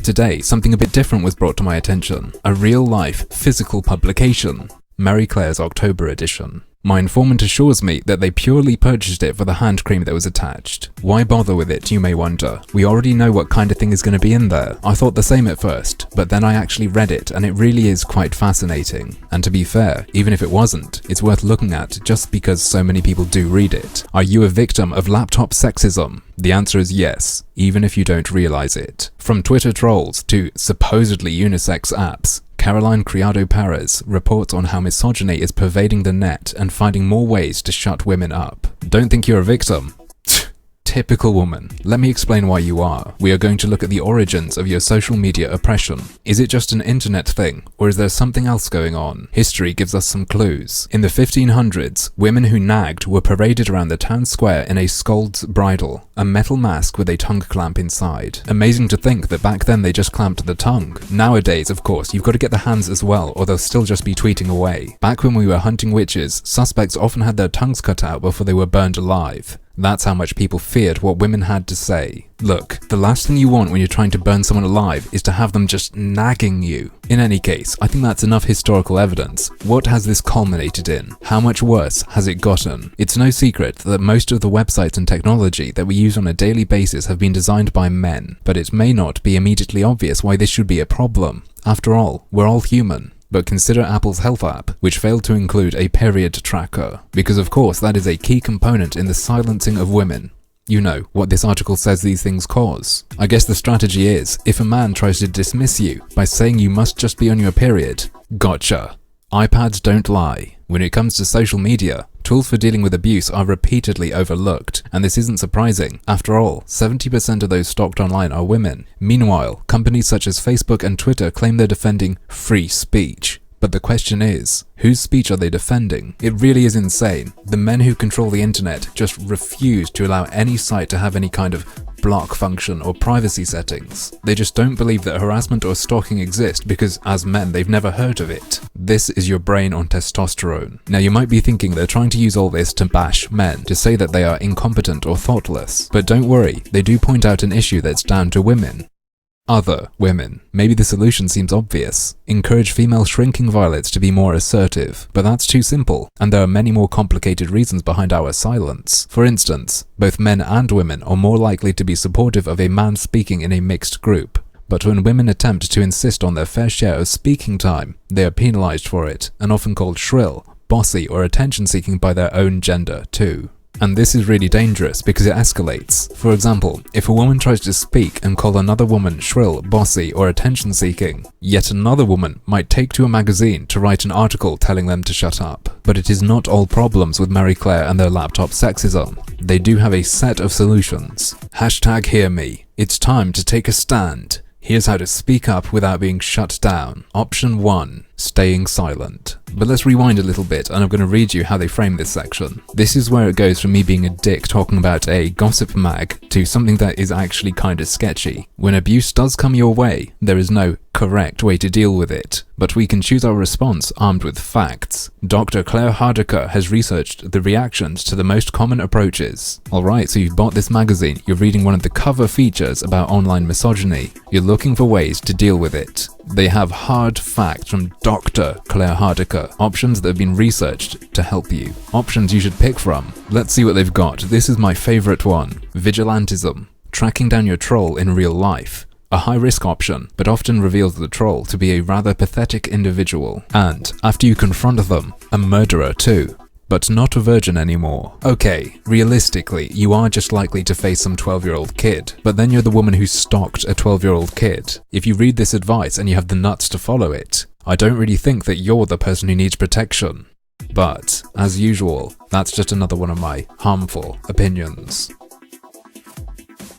Today, something a bit different was brought to my attention. A real-life, physical publication. Marie Claire's October edition. My informant assures me that they purely purchased it for the hand cream that was attached. Why bother with it, you may wonder. We already know what kind of thing is going to be in there. I thought the same at first, but then I actually read it and it really is quite fascinating. And to be fair, even if it wasn't, it's worth looking at just because so many people do read it. Are you a victim of laptop sexism? The answer is yes, even if you don't realize it. From Twitter trolls to supposedly unisex apps, Caroline Criado Perez reports on how misogyny is pervading the net and finding more ways to shut women up. Don't think you're a victim? Typical woman. Let me explain why you are. We are going to look at the origins of your social media oppression. Is it just an internet thing, or is there something else going on? History gives us some clues. In the 1500s, women who nagged were paraded around the town square in a scold's bridle, a metal mask with a tongue clamp inside. Amazing to think that back then they just clamped the tongue. Nowadays, of course, you've got to get the hands as well, or they'll still just be tweeting away. Back when we were hunting witches, suspects often had their tongues cut out before they were burned alive. That's how much people feared what women had to say. Look, the last thing you want when you're trying to burn someone alive is to have them just nagging you. In any case, I think that's enough historical evidence. What has this culminated in? How much worse has it gotten? It's no secret that most of the websites and technology that we use on a daily basis have been designed by men, but it may not be immediately obvious why this should be a problem. After all, we're all human. But consider Apple's Health app, which failed to include a period tracker, because of course that is a key component in the silencing of women. You know, what this article says these things cause. I guess the strategy is, if a man tries to dismiss you by saying you must just be on your period, gotcha. iPads don't lie. When it comes to social media, tools for dealing with abuse are repeatedly overlooked, and this isn't surprising. After all, 70% of those stalked online are women. Meanwhile, companies such as Facebook and Twitter claim they're defending free speech. But the question is, whose speech are they defending? It really is insane. The men who control the internet just refuse to allow any site to have any kind of block function or privacy settings. They just don't believe that harassment or stalking exist because, as men, they've never heard of it. This is your brain on testosterone. Now, you might be thinking they're trying to use all this to bash men, to say that they are incompetent or thoughtless. But don't worry, they do point out an issue that's down to women. Other women. Maybe the solution seems obvious. Encourage female shrinking violets to be more assertive. But that's too simple, and there are many more complicated reasons behind our silence. For instance, both men and women are more likely to be supportive of a man speaking in a mixed group. But when women attempt to insist on their fair share of speaking time, they are penalized for it, and often called shrill, bossy, or attention-seeking by their own gender, too. And this is really dangerous because it escalates. For example, if a woman tries to speak and call another woman shrill, bossy, or attention-seeking, yet another woman might take to a magazine to write an article telling them to shut up. But it is not all problems with Marie Claire and their laptop sexism. They do have a set of solutions. #HearMe. It's time to take a stand. Here's how to speak up without being shut down. Option 1. Staying silent. But let's rewind a little bit and I'm going to read you how they frame this section. This is where it goes from me being a dick talking about a gossip mag to something that is actually kind of sketchy. When abuse does come your way, there is no correct way to deal with it, but we can choose our response armed with facts. Dr. Claire Hardaker has researched the reactions to the most common approaches. Alright, so you've bought this magazine, you're reading one of the cover features about online misogyny, you're looking for ways to deal with it. They have hard facts from Dr. Claire Hardaker, options that have been researched to help you. Options you should pick from. Let's see what they've got. This is my favorite one. Vigilantism. Tracking down your troll in real life. A high-risk option, but often reveals the troll to be a rather pathetic individual. And, after you confront them, a murderer too. But not a virgin anymore. Okay, realistically, you are just likely to face some 12-year-old kid, but then you're the woman who stalked a 12-year-old kid. If you read this advice and you have the nuts to follow it, I don't really think that you're the person who needs protection. But, as usual, that's just another one of my harmful opinions.